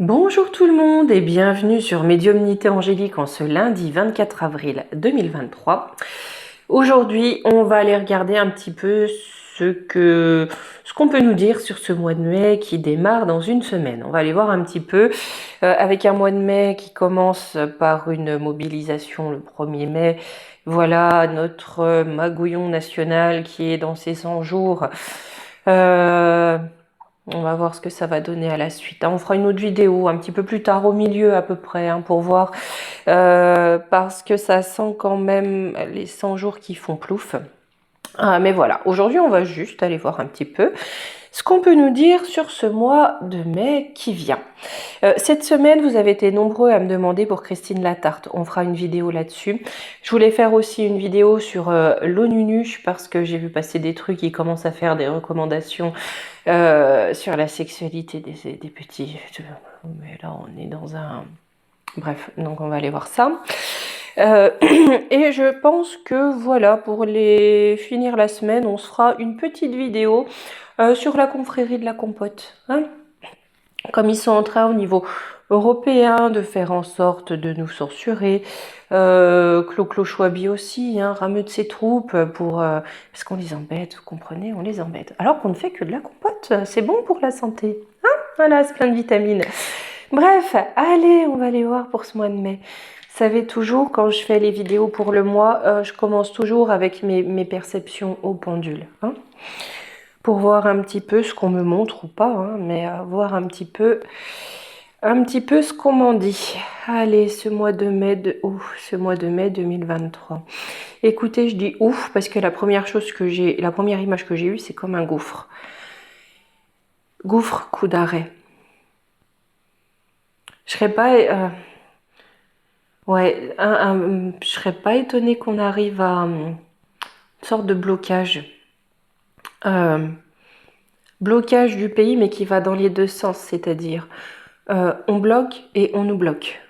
Bonjour tout le monde et bienvenue sur Médiumnité Angélique en ce lundi 24 avril 2023. Aujourd'hui, on va aller regarder un petit peu ce qu'on peut nous dire sur ce mois de mai qui démarre dans une semaine. On va aller voir un petit peu avec un mois de mai qui commence par une mobilisation le 1er mai. Voilà notre magouillon national qui est dans ses 100 jours. On va voir ce que ça va donner à la suite. On fera une autre vidéo un petit peu plus tard, au milieu à peu près, pour voir. Parce que ça sent quand même les 100 jours qui font plouf. Mais voilà, aujourd'hui on va juste aller voir un petit peu ce qu'on peut nous dire sur ce mois de mai qui vient. Cette semaine, vous avez été nombreux à me demander pour Christine Latarte. On fera une vidéo là-dessus. Je voulais faire aussi une vidéo sur l'ONUNU parce que j'ai vu passer des trucs qui commencent à faire des recommandations sur la sexualité des petits. Mais là, on est dans un... Bref, donc on va aller voir ça. Et je pense que voilà, pour finir la semaine, on se fera une petite vidéo sur la confrérie de la compote. Comme ils sont en train au niveau européen de faire en sorte de nous censurer. Clo-Clo Chouabi aussi, rameux de ses troupes parce qu'on les embête, vous comprenez, on les embête. Alors qu'on ne fait que de la compote, c'est bon pour la santé. Voilà, c'est plein de vitamines. Bref, allez, on va aller voir pour ce mois de mai. Vous savez, toujours, quand je fais les vidéos pour le mois, je commence toujours avec mes perceptions au pendule. Pour voir un petit peu ce qu'on me montre ou pas, mais voir un petit peu ce qu'on m'en dit. Allez, ce mois de mai 2023. Écoutez, je dis ouf parce que la première image que j'ai eue, c'est comme un gouffre. Gouffre, coup d'arrêt. Je serais pas, je serais pas étonnée qu'on arrive à une sorte de blocage. Blocage du pays, mais qui va dans les deux sens, c'est-à-dire on bloque et on nous bloque.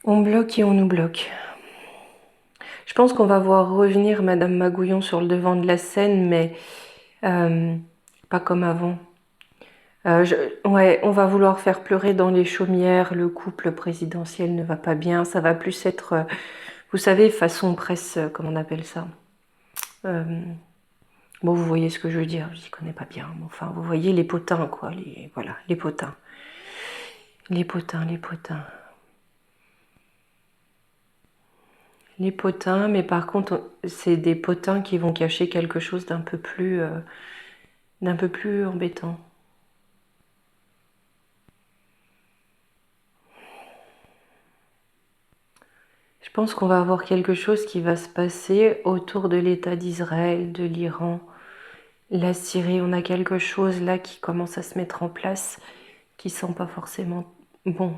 On bloque et on nous bloque. Je pense qu'on va voir revenir Madame Magouillon sur le devant de la scène, mais pas comme avant. On va vouloir faire pleurer dans les chaumières, le couple présidentiel ne va pas bien, ça va plus être, vous savez, façon presse, comment on appelle ça. Bon, vous voyez ce que je veux dire, je n'y connais pas bien, mais enfin, vous voyez les potins, quoi, les potins. Les potins. Les potins, mais par contre, c'est des potins qui vont cacher quelque chose d'un peu plus embêtant. Je pense qu'on va avoir quelque chose qui va se passer autour de l'État d'Israël, de l'Iran, la Syrie. On a quelque chose là qui commence à se mettre en place, qui sent pas forcément bon.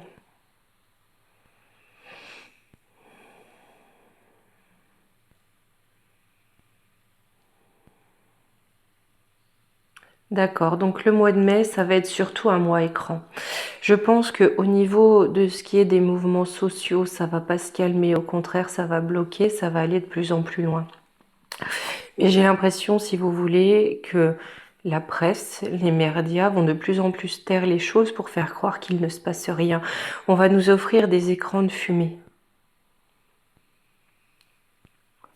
D'accord, donc le mois de mai, ça va être surtout un mois écran. Je pense qu'au niveau de ce qui est des mouvements sociaux, ça va pas se calmer, au contraire, ça va bloquer, ça va aller de plus en plus loin. Et j'ai l'impression, si vous voulez, que la presse, les médias vont de plus en plus taire les choses pour faire croire qu'il ne se passe rien. On va nous offrir des écrans de fumée.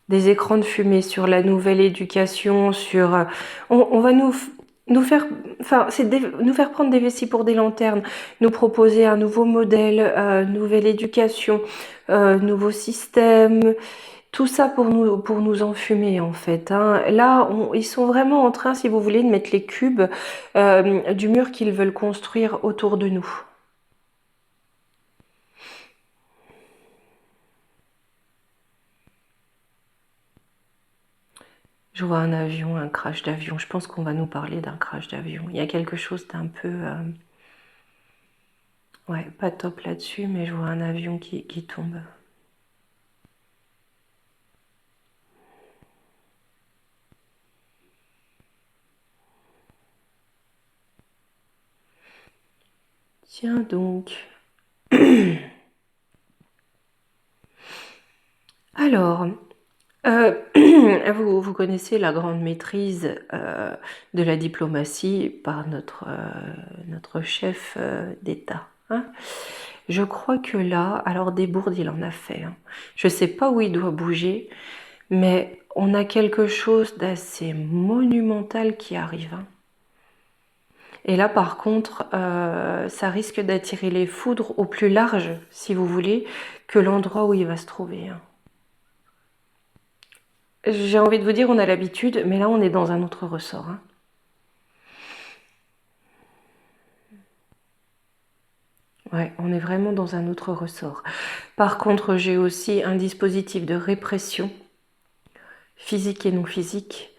Des écrans de fumée sur la nouvelle éducation, sur... on va nous faire, nous faire prendre des vessies pour des lanternes, nous proposer un nouveau modèle, nouvelle éducation, nouveau système, tout ça pour nous enfumer en fait. Là, ils sont vraiment en train, si vous voulez, de mettre les cubes du mur qu'ils veulent construire autour de nous. Je vois un avion, un crash d'avion. Je pense qu'on va nous parler d'un crash d'avion. Il y a quelque chose d'un peu... ouais, pas top là-dessus, mais je vois un avion qui tombe. Tiens donc. Alors, Vous connaissez la grande maîtrise de la diplomatie par notre chef d'État, hein. Je crois que là, alors des bourdes, il en a fait, hein. Je ne sais pas où il doit bouger, mais on a quelque chose d'assez monumental qui arrive, hein. Et là, par contre, ça risque d'attirer les foudres au plus large, si vous voulez, que l'endroit où il va se trouver, hein. J'ai envie de vous dire, on a l'habitude, mais là, on est dans un autre ressort, hein. Ouais, on est vraiment dans un autre ressort. Par contre, j'ai aussi un dispositif de répression, physique et non physique,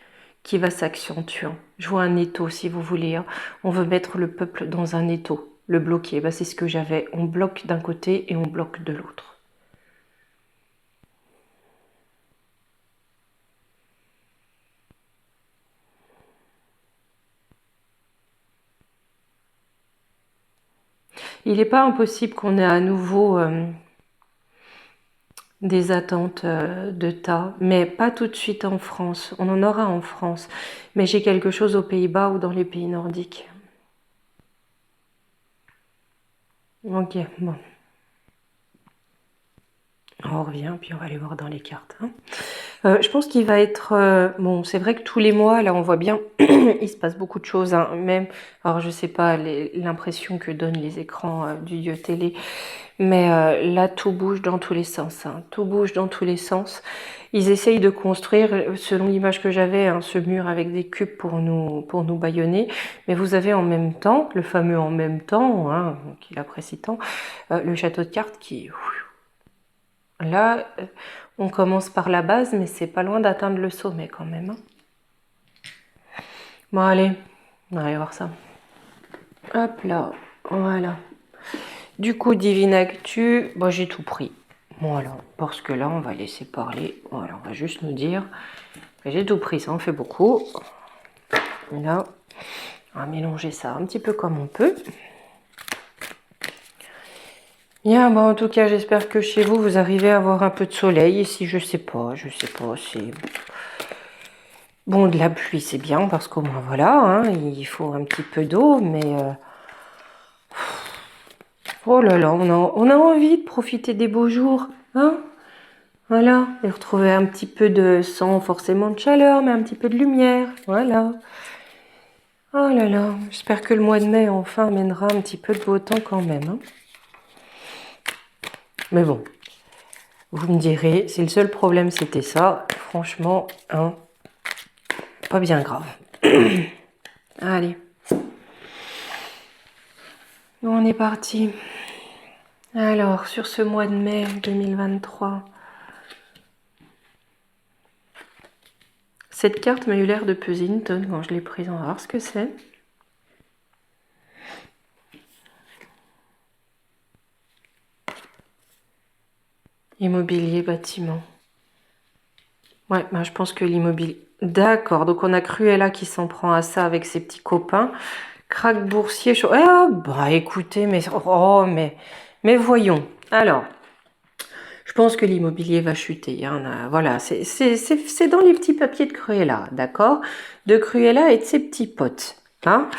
qui va s'accentuant. Je vois un étau, si vous voulez, hein. On veut mettre le peuple dans un étau, le bloquer. Bah, c'est ce que j'avais. On bloque d'un côté et on bloque de l'autre. Il n'est pas impossible qu'on ait à nouveau des attentes de tas, mais pas tout de suite en France. On en aura en France, mais j'ai quelque chose aux Pays-Bas ou dans les pays nordiques. Ok, bon. On revient, puis on va aller voir dans les cartes, hein. Je pense qu'il va être... bon, c'est vrai que tous les mois, là, on voit bien, il se passe beaucoup de choses, hein, même... Alors, je sais pas l'impression que donnent les écrans du dieu télé, mais là, tout bouge dans tous les sens, hein. Tout bouge dans tous les sens. Ils essayent de construire, selon l'image que j'avais, hein, ce mur avec des cubes pour nous bâillonner. Mais vous avez en même temps, le fameux en même temps, hein, qui l'apprécie tant, le château de cartes qui... Là, on commence par la base, mais c'est pas loin d'atteindre le sommet quand même, hein. Bon, allez, on va aller voir ça. Hop là, voilà. Du coup, Divine Actu, bon, j'ai tout pris. Voilà, parce que là, on va laisser parler. Voilà, on va juste nous dire que j'ai tout pris, ça en fait beaucoup. Là, on va mélanger ça un petit peu comme on peut. Bien, bon, en tout cas, j'espère que chez vous, vous arrivez à avoir un peu de soleil. Ici, je sais pas, c'est... Bon, de la pluie, c'est bien, parce qu'au moins, voilà, hein, il faut un petit peu d'eau, mais... oh là là, on a envie de profiter des beaux jours, hein. Voilà, et retrouver un petit peu de, sans forcément de chaleur, mais un petit peu de lumière, voilà. Oh là là, j'espère que le mois de mai, enfin, amènera un petit peu de beau temps quand même, hein. Mais bon, vous me direz, si le seul problème c'était ça, franchement, hein, pas bien grave. Allez. On est parti. Alors, sur ce mois de mai 2023, cette carte m'a eu l'air de peser une tonne quand je l'ai prise. On va voir ce que c'est. Immobilier, bâtiment. Ouais, bah, je pense que l'immobilier... D'accord, donc on a Cruella qui s'en prend à ça avec ses petits copains. Crack boursier, chaud. Ah, bah écoutez, mais... Oh, mais voyons. Alors, je pense que l'immobilier va chuter, hein. Voilà, c'est dans les petits papiers de Cruella, d'accord? De Cruella et de ses petits potes, hein.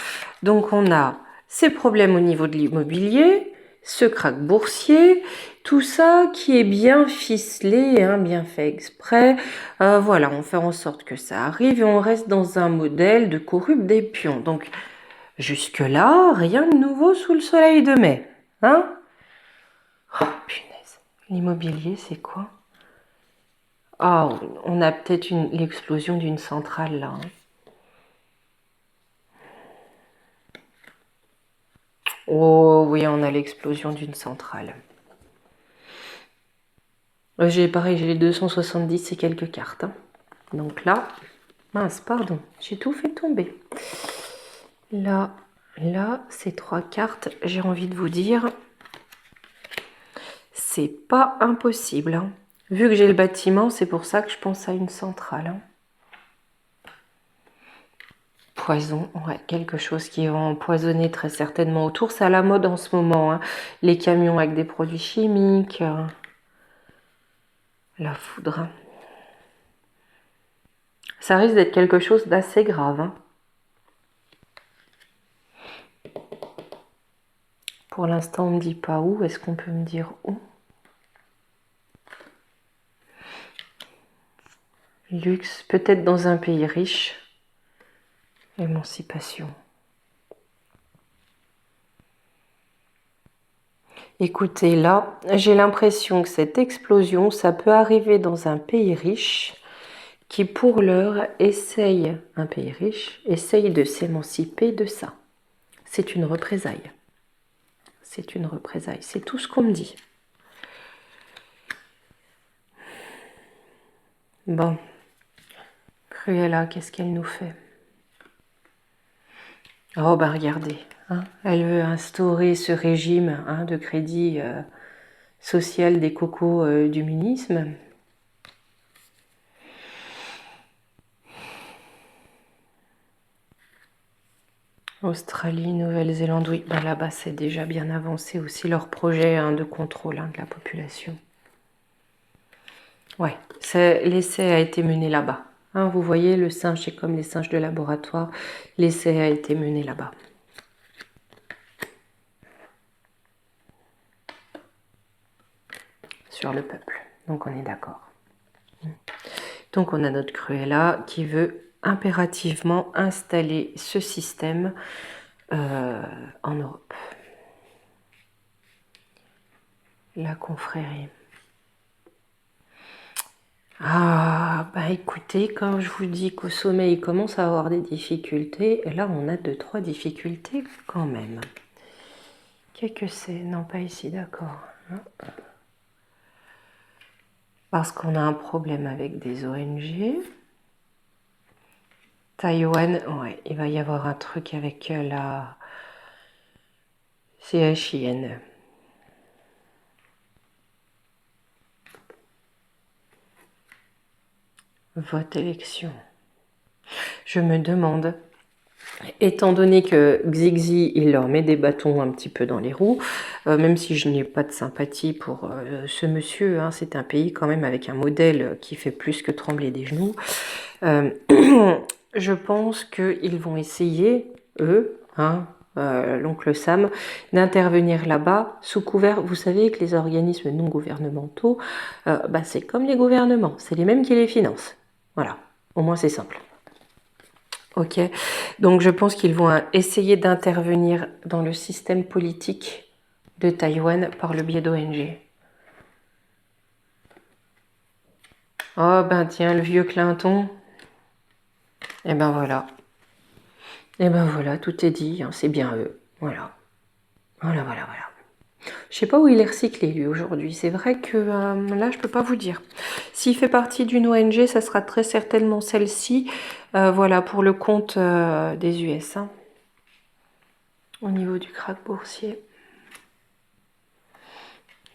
Donc on a ces problèmes au niveau de l'immobilier, ce krach boursier, tout ça qui est bien ficelé, hein, bien fait exprès. Voilà, on fait en sorte que ça arrive et on reste dans un modèle de corrupte des pions. Donc jusque-là, rien de nouveau sous le soleil de mai, hein? Oh punaise, l'immobilier c'est quoi? Ah, on a peut-être l'explosion d'une centrale là, hein. Oh oui, on a l'explosion d'une centrale. Pareil, j'ai les 270 et quelques cartes, hein. Donc là, mince, pardon, j'ai tout fait tomber. Là, ces 3 cartes, j'ai envie de vous dire, c'est pas impossible, hein. Vu que j'ai le bâtiment, c'est pour ça que je pense à une centrale, hein. Poison, ouais, quelque chose qui va empoisonner très certainement autour. C'est à la mode en ce moment, hein. Les camions avec des produits chimiques. La foudre. Ça risque d'être quelque chose d'assez grave, hein. Pour l'instant, on ne me dit pas où. Est-ce qu'on peut me dire où? Luxe, peut-être dans un pays riche. Émancipation. Écoutez, là, j'ai l'impression que cette explosion, ça peut arriver dans un pays riche qui, pour l'heure, un pays riche, essaye de s'émanciper de ça. C'est une représaille. C'est une représaille. C'est tout ce qu'on me dit. Bon. Cruella, qu'est-ce qu'elle nous fait? Oh, bah regardez. Hein, elle veut instaurer ce régime de crédit social des cocos du munisme. Australie, Nouvelle-Zélande, oui, bah là-bas c'est déjà bien avancé aussi leur projet de contrôle de la population. Ouais, l'essai a été mené là-bas. Hein, vous voyez, le singe, c'est comme les singes de laboratoire. L'essai a été mené là-bas. Sur le peuple. Donc on est d'accord. Donc on a notre Cruella qui veut impérativement installer ce système en Europe. La confrérie. Ah, bah écoutez, quand je vous dis qu'au sommet, il commence à avoir des difficultés, là, on a 2-3 difficultés quand même. Qu'est-ce que c'est? Non, pas ici, d'accord. Parce qu'on a un problème avec des ONG. Taïwan, ouais, il va y avoir un truc avec la CHIN. Vote élection. Je me demande, étant donné que Xixi, il leur met des bâtons un petit peu dans les roues, même si je n'ai pas de sympathie pour ce monsieur, hein, c'est un pays quand même avec un modèle qui fait plus que trembler des genoux, je pense qu'ils vont essayer, eux, l'oncle Sam, d'intervenir là-bas sous couvert. Vous savez que les organismes non gouvernementaux, c'est comme les gouvernements, c'est les mêmes qui les financent. Voilà, au moins c'est simple. Ok, donc je pense qu'ils vont essayer d'intervenir dans le système politique de Taïwan par le biais d'ONG. Oh ben tiens, le vieux Clinton. Et ben voilà. Et ben voilà, tout est dit, hein, c'est bien eux. Voilà. Voilà. Je sais pas où il est recyclé lui aujourd'hui. C'est vrai que là, je peux pas vous dire. S'il fait partie d'une ONG, ça sera très certainement celle-ci. Voilà, pour le compte des US. Hein, au niveau du krach boursier.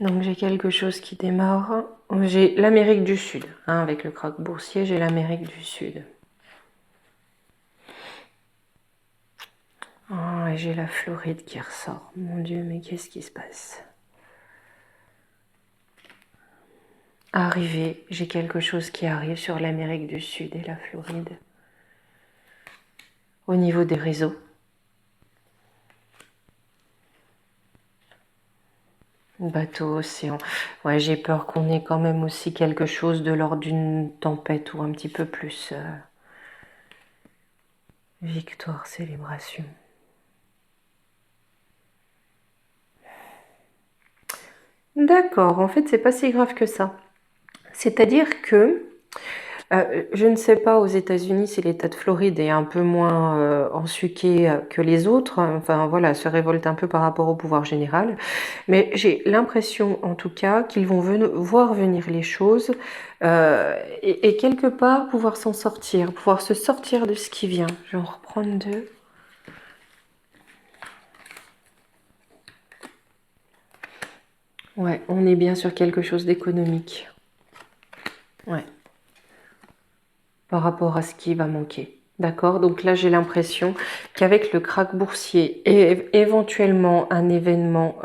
Donc j'ai quelque chose qui démarre. J'ai l'Amérique du Sud. Hein, avec le krach boursier, j'ai l'Amérique du Sud. Oh, et j'ai la Floride qui ressort. Mon Dieu, mais qu'est-ce qui se passe? Arrivé, j'ai quelque chose qui arrive sur l'Amérique du Sud et la Floride. Au niveau des réseaux. Bateau, océan. Ouais, j'ai peur qu'on ait quand même aussi quelque chose de l'ordre d'une tempête ou un petit peu plus. Victoire, célébration. D'accord, en fait, c'est pas si grave que ça. C'est-à-dire que je ne sais pas aux États-Unis si l'État de Floride est un peu moins ensuqué que les autres, enfin voilà, se révolte un peu par rapport au pouvoir général, mais j'ai l'impression en tout cas qu'ils vont voir venir les choses et quelque part pouvoir s'en sortir, pouvoir se sortir de ce qui vient. Je vais en reprendre deux. Ouais, on est bien sur quelque chose d'économique. Ouais. Par rapport à ce qui va manquer. D'accord? Donc là, j'ai l'impression qu'avec le krach boursier et éventuellement un événement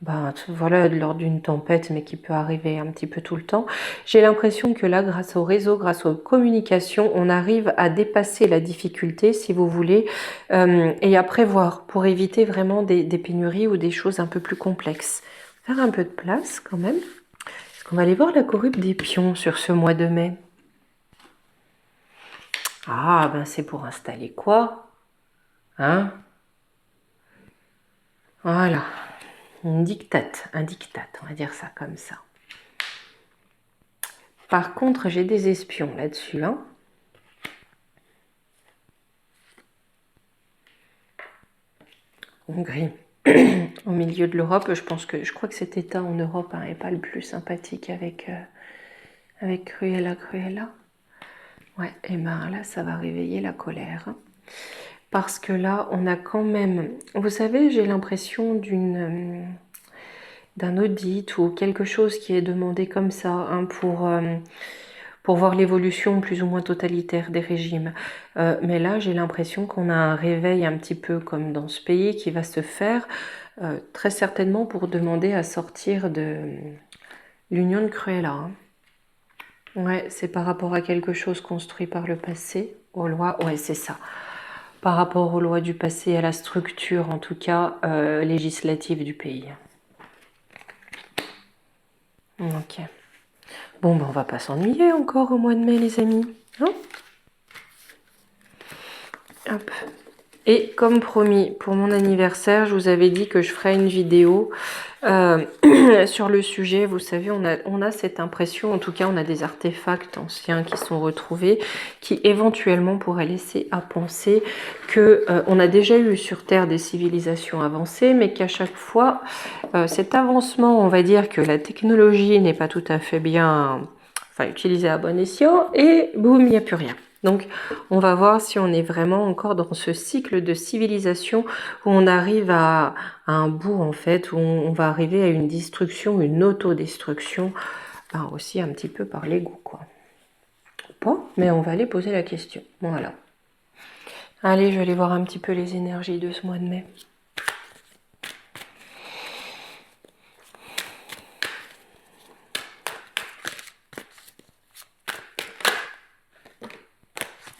ben, voilà, lors d'une tempête, mais qui peut arriver un petit peu tout le temps. J'ai l'impression que là, grâce au réseau, grâce aux communications, on arrive à dépasser la difficulté, si vous voulez, et à prévoir pour éviter vraiment des pénuries ou des choses un peu plus complexes. Faire un peu de place quand même. Est-ce qu'on va aller voir la courbe des pions sur ce mois de mai? Ah, ben c'est pour installer quoi? Hein? Voilà. Un diktat, on va dire ça comme ça. Par contre, j'ai des espions là-dessus, hein. Hongrie. Au milieu de l'Europe, je crois que cet état en Europe n'est pas le plus sympathique avec Cruella. Ouais, et ben là, ça va réveiller la colère. Parce que là, on a quand même... Vous savez, j'ai l'impression d'un audit ou quelque chose qui est demandé comme ça, hein, pour voir l'évolution plus ou moins totalitaire des régimes. Mais là, j'ai l'impression qu'on a un réveil un petit peu comme dans ce pays qui va se faire, très certainement pour demander à sortir de l'union de Cruella, hein. Ouais, c'est par rapport à quelque chose construit par le passé, aux lois, ouais, c'est ça. Par rapport aux lois du passé, à la structure, en tout cas, législative du pays. Ok. Bon, ben on va pas s'ennuyer encore au mois de mai, les amis. Hein? Hop. Et comme promis, pour mon anniversaire, je vous avais dit que je ferais une vidéo sur le sujet. Vous savez, on a cette impression, en tout cas, on a des artefacts anciens qui sont retrouvés, qui éventuellement pourraient laisser à penser que on a déjà eu sur Terre des civilisations avancées, mais qu'à chaque fois, cet avancement, on va dire que la technologie n'est pas tout à fait bien, enfin, utilisée à bon escient, et boum, il n'y a plus rien. Donc, on va voir si on est vraiment encore dans ce cycle de civilisation où on arrive à un bout, en fait, où on va arriver à une destruction, une autodestruction, ben aussi un petit peu par l'ego, quoi. Bon, mais on va aller poser la question. Voilà. Allez, je vais aller voir un petit peu les énergies de ce mois de mai.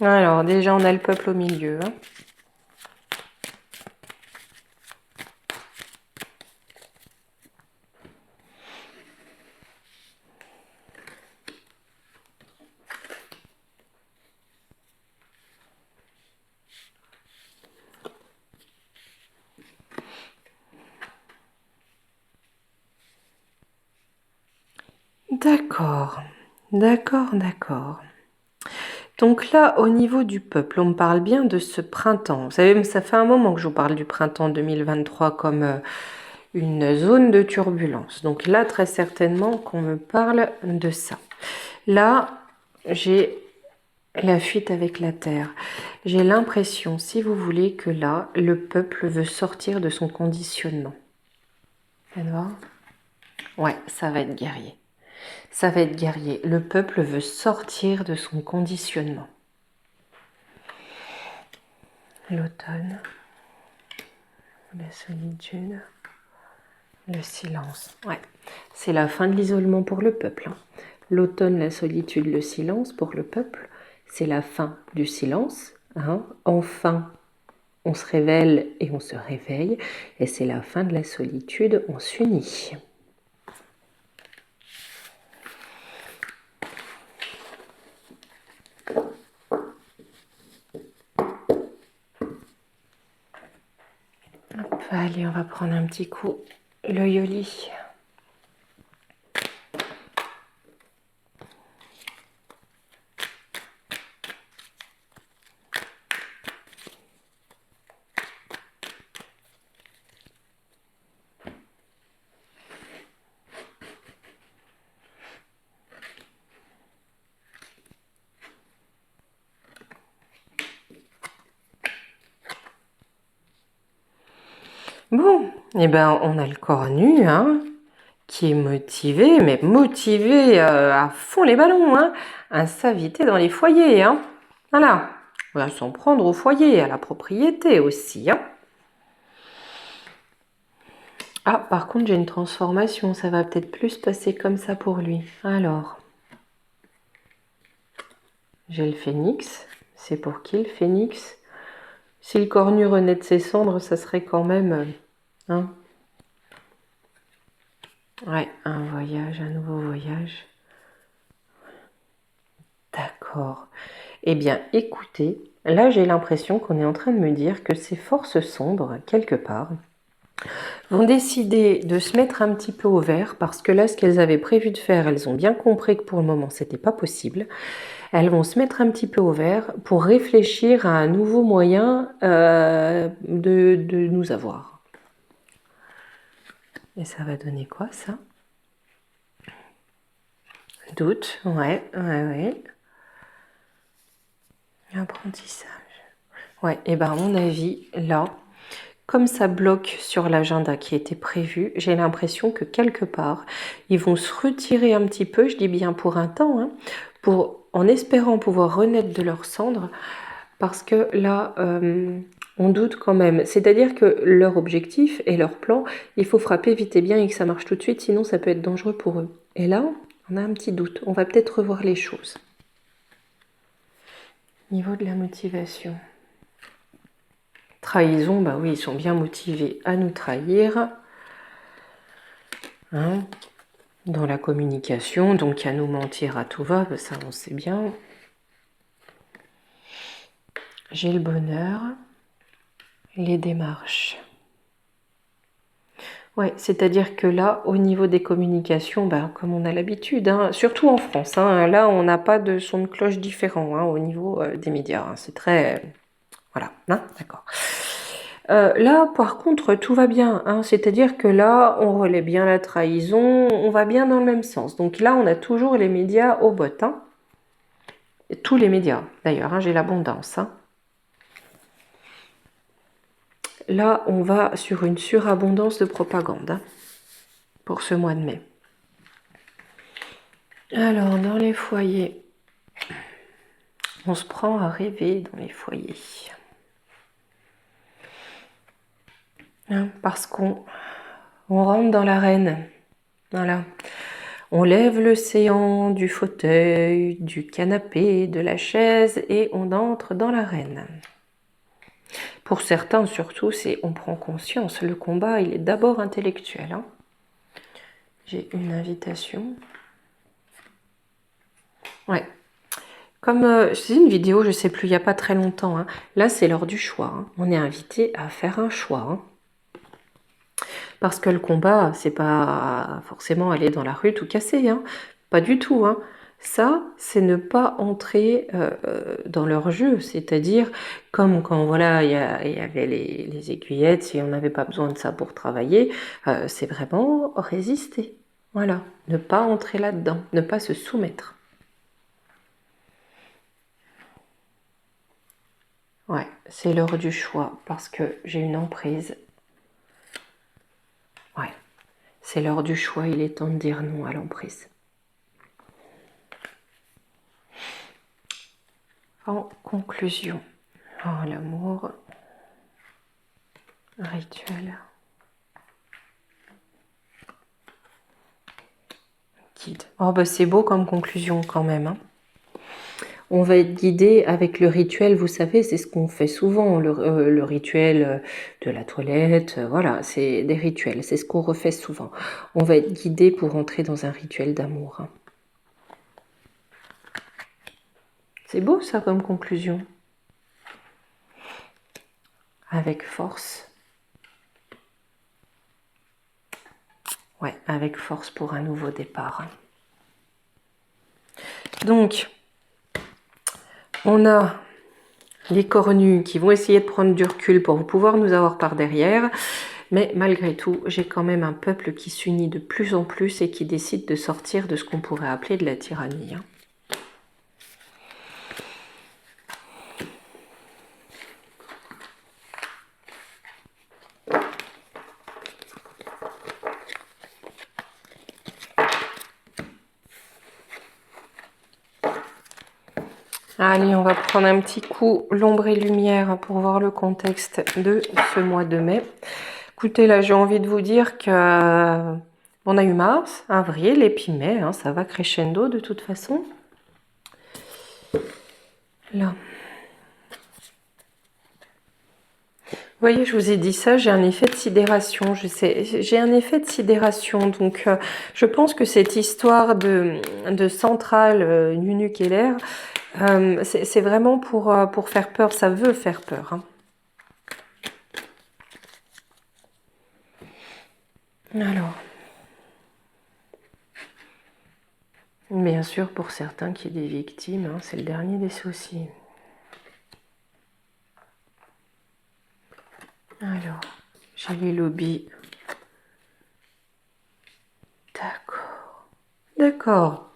Alors, déjà, on a le peuple au milieu, hein. D'accord, d'accord. Donc là, au niveau du peuple, on me parle bien de ce printemps. Vous savez, ça fait un moment que je vous parle du printemps 2023 comme une zone de turbulence. Donc là, très certainement qu'on me parle de ça. Là, j'ai la fuite avec la terre. J'ai l'impression, si vous voulez, que là, le peuple veut sortir de son conditionnement. Vous allez voir ? Ouais, ça va être guerrier. Ça va être guerrier. Le peuple veut sortir de son conditionnement. L'automne, la solitude, le silence. Ouais, c'est la fin de l'isolement pour le peuple, hein. L'automne, la solitude, le silence pour le peuple, c'est la fin du silence, hein. Enfin, on se révèle et on se réveille, et c'est la fin de la solitude, on s'unit. Hop, allez, on va prendre un petit coup le yoli. Bon, eh ben, on a le corps nu, hein, qui est motivé, mais motivé à fond les ballons, hein, à s'inviter dans les foyers, hein. Voilà, on va s'en prendre au foyer, à la propriété aussi, hein. Ah, par contre, j'ai une transformation. Ça va peut-être plus passer comme ça pour lui. Alors, j'ai le phénix. C'est pour qui le phénix? Si le cornu renaît de ses cendres, ça serait quand même... hein, ouais, un voyage, un nouveau voyage. D'accord. Eh bien, écoutez, là j'ai l'impression qu'on est en train de me dire que ces forces sombres, quelque part, vont décider de se mettre un petit peu au vert parce que là, ce qu'elles avaient prévu de faire, elles ont bien compris que pour le moment, c'était pas possible. Elles vont se mettre un petit peu au vert pour réfléchir à un nouveau moyen de nous avoir. Et ça va donner quoi, ça? Doute, ouais, ouais, ouais. Apprentissage. Ouais, et ben à mon avis, là, comme ça bloque sur l'agenda qui était prévu, j'ai l'impression que quelque part, ils vont se retirer un petit peu, je dis bien pour un temps, hein, en espérant pouvoir renaître de leurs cendres, parce que là, on doute quand même. C'est-à-dire que leur objectif et leur plan, il faut frapper vite et bien et que ça marche tout de suite, sinon ça peut être dangereux pour eux. Et là, on a un petit doute. On va peut-être revoir les choses. Niveau de la motivation. Trahison, bah oui, ils sont bien motivés à nous trahir. Hein, dans la communication, donc à nous mentir à tout va, ça on sait bien. J'ai le bonheur, les démarches. Ouais, c'est-à-dire que là, au niveau des communications, bah, comme on a l'habitude, hein, surtout en France, hein, là on n'a pas de son de cloche différent hein, au niveau des médias. Hein, c'est très... voilà, hein, d'accord. Là, par contre, tout va bien. Hein, c'est-à-dire que là, on relaie bien la trahison, on va bien dans le même sens. Donc là, on a toujours les médias au bot. Hein. Et tous les médias, d'ailleurs, hein, j'ai l'abondance. Hein. Là, on va sur une surabondance de propagande hein, pour ce mois de mai. Alors, dans les foyers, on se prend à rêver dans les foyers. Hein, parce qu'on rentre dans l'arène. Voilà. On lève le séant du fauteuil, du canapé, de la chaise et on entre dans l'arène. Pour certains surtout, c'est on prend conscience. Le combat, il est d'abord intellectuel. Hein. J'ai une invitation. Ouais. Comme c'est une vidéo, je sais plus, il n'y a pas très longtemps. Hein. Là, c'est l'heure du choix. Hein. On est invité à faire un choix. Hein. Parce que le combat, c'est pas forcément aller dans la rue tout casser. Hein. Pas du tout. Hein. Ça, c'est ne pas entrer dans leur jeu. C'est-à-dire, comme quand voilà, il y avait les aiguillettes, si on n'avait pas besoin de ça pour travailler, c'est vraiment résister. Voilà. Ne pas entrer là-dedans. Ne pas se soumettre. Ouais, c'est l'heure du choix parce que j'ai une emprise. Ouais, c'est l'heure du choix, il est temps de dire non à l'emprise. En conclusion, oh l'amour, rituel, guide. Oh bah c'est beau comme conclusion quand même. Hein. On va être guidé avec le rituel, vous savez, c'est ce qu'on fait souvent, le rituel de la toilette, voilà, c'est des rituels, c'est ce qu'on refait souvent. On va être guidé pour entrer dans un rituel d'amour. Hein. C'est beau ça comme conclusion. Avec force. Ouais, avec force pour un nouveau départ. Donc, on a les cornus qui vont essayer de prendre du recul pour pouvoir nous avoir par derrière. Mais malgré tout, j'ai quand même un peuple qui s'unit de plus en plus et qui décide de sortir de ce qu'on pourrait appeler de la tyrannie. Allez, on va prendre un petit coup l'ombre et lumière pour voir le contexte de ce mois de mai. Écoutez, là, j'ai envie de vous dire que on a eu mars, avril et puis mai, hein, ça va crescendo de toute façon. Là. Vous voyez, je vous ai dit ça, j'ai un effet de sidération, je sais, j'ai un effet de sidération, donc je pense que cette histoire de centrale nucléaire, c'est vraiment pour faire peur, ça veut faire peur. Hein. Alors, bien sûr, pour certains qui est des victimes, hein, c'est le dernier des soucis. Alors, j'ai les lobbies. D'accord. D'accord.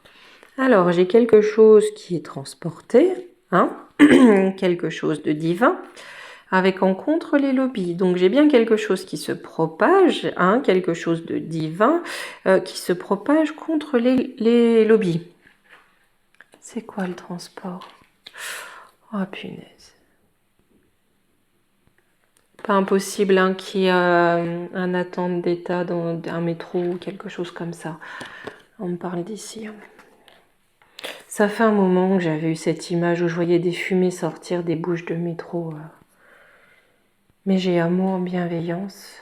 Alors, j'ai quelque chose qui est transporté, hein, quelque chose de divin, avec en contre les lobbies. Donc, j'ai bien quelque chose qui se propage, hein, quelque chose de divin qui se propage contre les lobbies. C'est quoi le transport? Oh, punaise. Pas impossible hein, qu'il y ait un attente d'état dans un métro ou quelque chose comme ça. On me parle d'ici. Ça fait un moment que j'avais eu cette image où je voyais des fumées sortir des bouches de métro. Mais j'ai amour en bienveillance.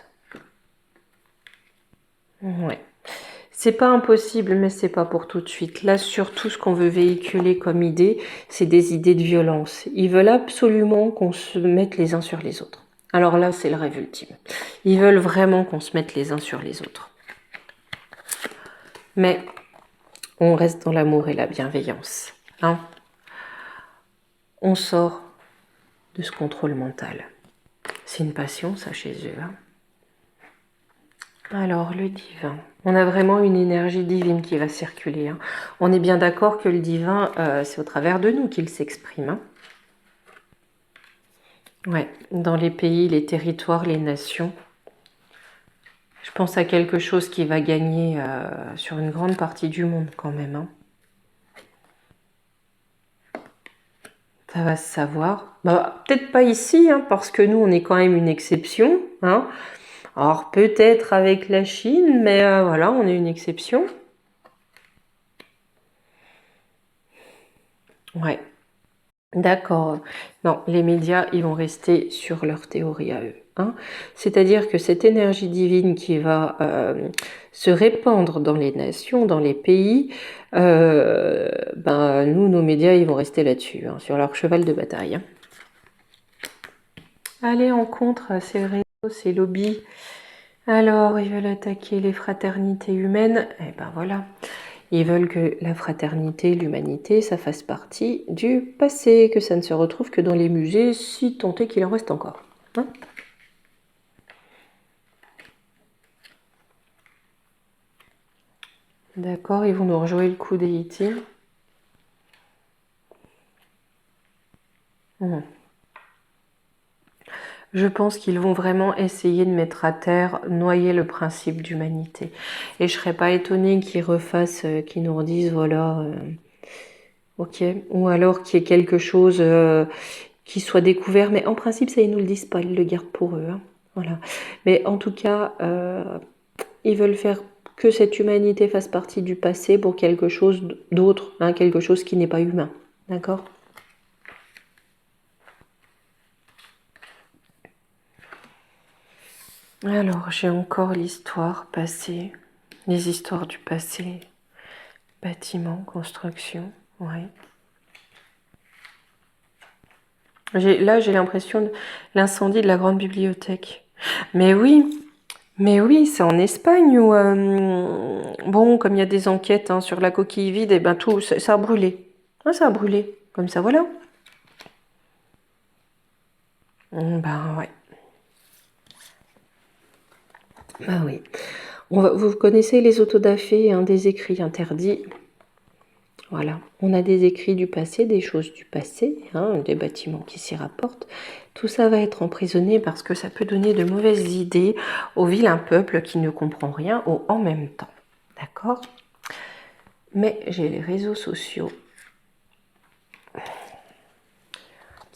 Ouais. C'est pas impossible, mais c'est pas pour tout de suite. Là, surtout, ce qu'on veut véhiculer comme idée, c'est des idées de violence. Ils veulent absolument qu'on se mette les uns sur les autres. Alors là, c'est le rêve ultime. Ils veulent vraiment qu'on se mette les uns sur les autres. Mais on reste dans l'amour et la bienveillance. Hein? On sort de ce contrôle mental. C'est une passion, ça, chez eux. Hein? Alors, le divin. On a vraiment une énergie divine qui va circuler. Hein. On est bien d'accord que le divin, c'est au travers de nous qu'il s'exprime. Hein. Ouais, dans les pays, les territoires, les nations. Je pense à quelque chose qui va gagner sur une grande partie du monde quand même. Hein. Ça va se savoir. Bah, peut-être pas ici, hein, parce que nous, on est quand même une exception. Hein. Alors, peut-être avec la Chine, mais voilà, on est une exception. Ouais. D'accord. Non, les médias, ils vont rester sur leur théorie à eux. Hein. C'est-à-dire que cette énergie divine qui va se répandre dans les nations, dans les pays, ben, nous, nos médias, ils vont rester là-dessus, hein, sur leur cheval de bataille. Hein. Allez, en contre, ces réseaux, ces lobbies. Alors, ils veulent attaquer les fraternités humaines. Eh ben voilà. Ils veulent que la fraternité, l'humanité, ça fasse partie du passé, que ça ne se retrouve que dans les musées, si tant est qu'il en reste encore. Hein. D'accord, ils vont nous rejouer le coup des E.T. Je pense qu'ils vont vraiment essayer de mettre à terre, noyer le principe d'humanité. Et je serais pas étonnée qu'ils refassent, qu'ils nous redisent, voilà, ok, ou alors qu'il y ait quelque chose qui soit découvert, mais en principe, ça, ils nous le disent pas, ils le gardent pour eux. Hein. Voilà. Mais en tout cas, ils veulent faire que cette humanité fasse partie du passé pour quelque chose d'autre, hein, quelque chose qui n'est pas humain. D'accord ? Alors, j'ai encore l'histoire passée, les histoires du passé, bâtiment, construction, ouais. Là, j'ai l'impression de l'incendie de la grande bibliothèque. Mais oui, c'est en Espagne où, bon, comme il y a des enquêtes hein, sur la coquille vide, et ben tout, ça a brûlé. Ah, ça a brûlé, comme ça, voilà. Ben ouais. Ben oui. Vous connaissez les autodafés, hein, des écrits interdits. Voilà, on a des écrits du passé, des choses du passé, hein, des bâtiments qui s'y rapportent. Tout ça va être emprisonné parce que ça peut donner de mauvaises idées au vilain peuple qui ne comprend rien au en même temps. D'accord ? Mais j'ai les réseaux sociaux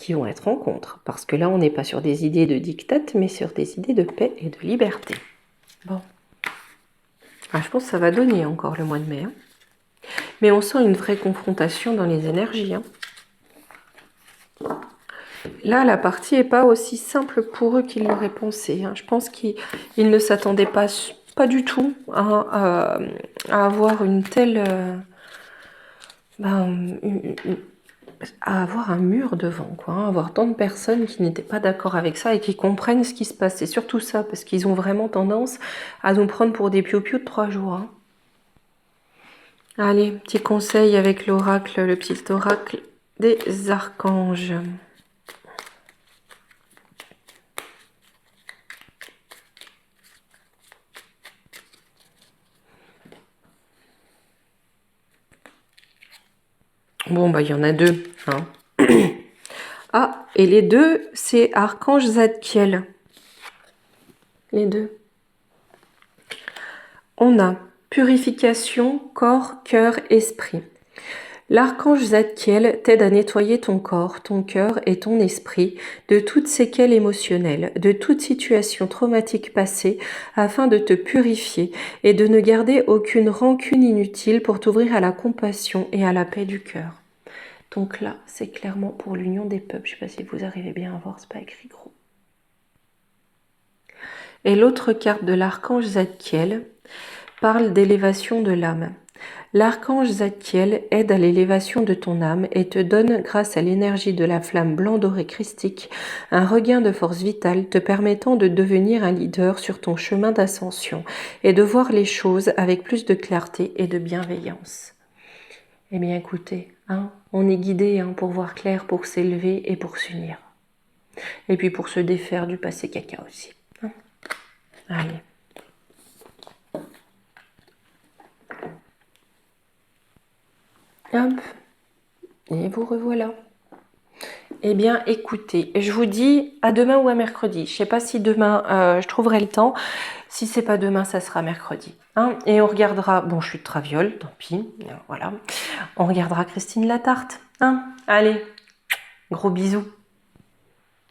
qui vont être en contre. Parce que là, on n'est pas sur des idées de diktat, mais sur des idées de paix et de liberté. Bon. Ah, je pense que ça va donner encore le mois de mai. Hein. Mais on sent une vraie confrontation dans les énergies. Hein. Là, la partie n'est pas aussi simple pour eux qu'ils l'auraient pensé. Hein. Je pense qu'ils ne s'attendaient pas du tout à avoir une telle... à avoir un mur devant, quoi. Hein. Avoir tant de personnes qui n'étaient pas d'accord avec ça et qui comprennent ce qui se passe. C'est surtout ça, parce qu'ils ont vraiment tendance à nous prendre pour des piou-piou de 3 jours. Hein. Allez, petit conseil avec l'oracle, le petit oracle des archanges. Bon, bah, il y en a 2. Hein. Ah, et les 2, c'est Archange Zadkiel. Les 2. On a purification, corps, cœur, esprit. L'archange Zadkiel t'aide à nettoyer ton corps, ton cœur et ton esprit de toutes séquelles émotionnelles, de toute situation traumatique passée, afin de te purifier et de ne garder aucune rancune inutile pour t'ouvrir à la compassion et à la paix du cœur. Donc là, c'est clairement pour l'union des peuples. Je ne sais pas si vous arrivez bien à voir, c'est pas écrit gros. Et l'autre carte de l'archange Zadkiel parle d'élévation de l'âme. L'archange Zadkiel aide à l'élévation de ton âme et te donne, grâce à l'énergie de la flamme blanc doré christique, un regain de force vitale te permettant de devenir un leader sur ton chemin d'ascension et de voir les choses avec plus de clarté et de bienveillance. Eh bien écoutez, hein, on est guidé pour voir clair, pour s'élever et pour s'unir. Et puis pour se défaire du passé caca aussi. Hein. Allez. Hop. Et vous revoilà. Eh bien, écoutez, je vous dis à demain ou à mercredi. Je ne sais pas si demain, je trouverai le temps. Si c'est pas demain, ça sera mercredi. Hein. Et on regardera... Bon, je suis de Traviole, tant pis. Voilà. On regardera Christine Latarte. Hein. Allez, gros bisous.